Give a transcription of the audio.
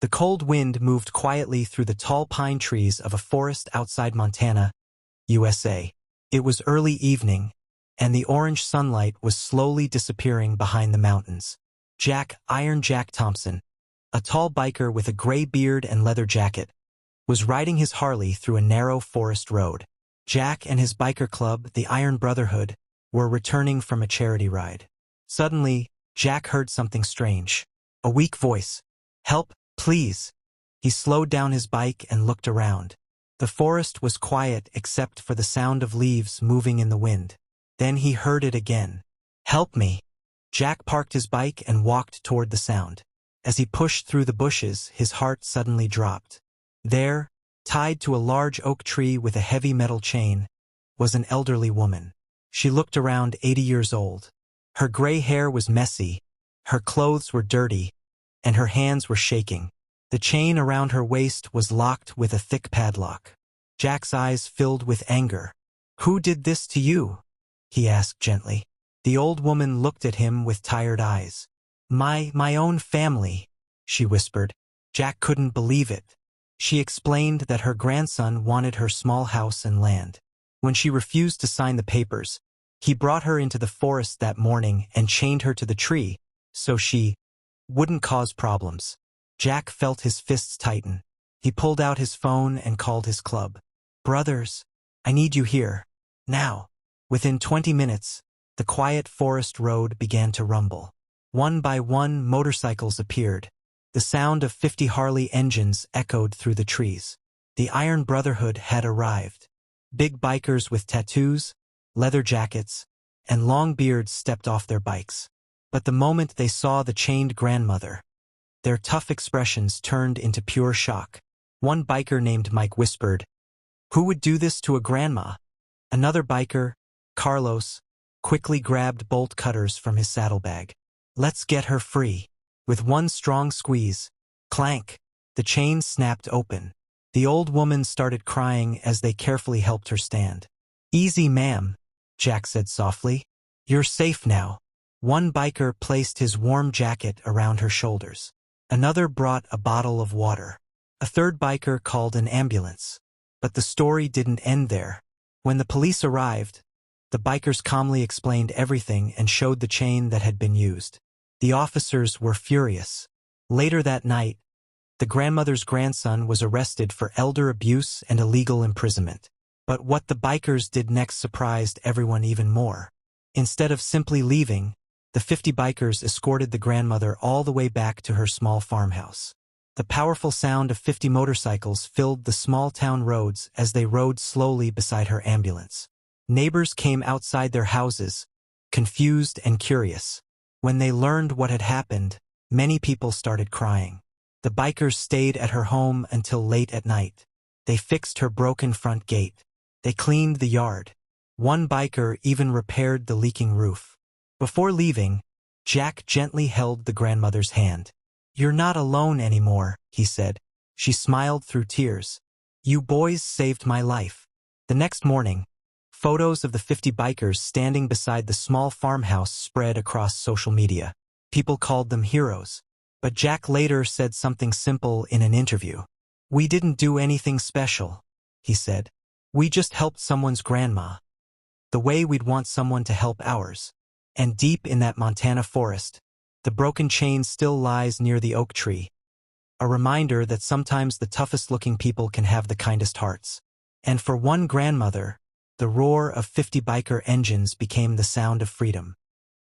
The cold wind moved quietly through the tall pine trees of a forest outside Montana, USA. It was early evening, and the orange sunlight was slowly disappearing behind the mountains. Iron Jack Thompson, a tall biker with a gray beard and leather jacket, was riding his Harley through a narrow forest road. Jack and his biker club, the Iron Brotherhood, were returning from a charity ride. Suddenly, Jack heard something strange. A weak voice. "Help, please." He slowed down his bike and looked around. The forest was quiet except for the sound of leaves moving in the wind. Then he heard it again. "Help me." Jack parked his bike and walked toward the sound. As he pushed through the bushes, his heart suddenly dropped. There, tied to a large oak tree with a heavy metal chain, was an elderly woman. She looked around 80 years old. Her gray hair was messy, her clothes were dirty, and her hands were shaking. The chain around her waist was locked with a thick padlock. Jack's eyes filled with anger. "Who did this to you?" he asked gently. The old woman looked at him with tired eyes. My own family," she whispered. Jack couldn't believe it. She explained that her grandson wanted her small house and land. When she refused to sign the papers, he brought her into the forest that morning and chained her to the tree, so she wouldn't cause problems. Jack felt his fists tighten. He pulled out his phone and called his club. "Brothers, I need you here. Now." Within 20 minutes, the quiet forest road began to rumble. One by one, motorcycles appeared. The sound of 50 Harley engines echoed through the trees. The Iron Brotherhood had arrived. Big bikers with tattoos, leather jackets, and long beards stepped off their bikes. But the moment they saw the chained grandmother, their tough expressions turned into pure shock. One biker named Mike whispered, "Who would do this to a grandma?" Another biker, Carlos, quickly grabbed bolt cutters from his saddlebag. "Let's get her free." With one strong squeeze, clank, the chain snapped open. The old woman started crying as they carefully helped her stand. "Easy, ma'am," Jack said softly. "You're safe now." One biker placed his warm jacket around her shoulders. Another brought a bottle of water. A third biker called an ambulance. But the story didn't end there. When the police arrived, the bikers calmly explained everything and showed the chain that had been used. The officers were furious. Later that night, the grandmother's grandson was arrested for elder abuse and illegal imprisonment. But what the bikers did next surprised everyone even more. Instead of simply leaving, the 50 bikers escorted the grandmother all the way back to her small farmhouse. The powerful sound of 50 motorcycles filled the small-town roads as they rode slowly beside her ambulance. Neighbors came outside their houses, confused and curious. When they learned what had happened, many people started crying. The bikers stayed at her home until late at night. They fixed her broken front gate. They cleaned the yard. One biker even repaired the leaking roof. Before leaving, Jack gently held the grandmother's hand. "You're not alone anymore," he said. She smiled through tears. "You boys saved my life." The next morning, photos of the 50 bikers standing beside the small farmhouse spread across social media. People called them heroes. But Jack later said something simple in an interview. "We didn't do anything special," he said. "We just helped someone's grandma, the way we'd want someone to help ours." And deep in that Montana forest, the broken chain still lies near the oak tree, a reminder that sometimes the toughest-looking people can have the kindest hearts. And for one grandmother, the roar of 50 biker engines became the sound of freedom.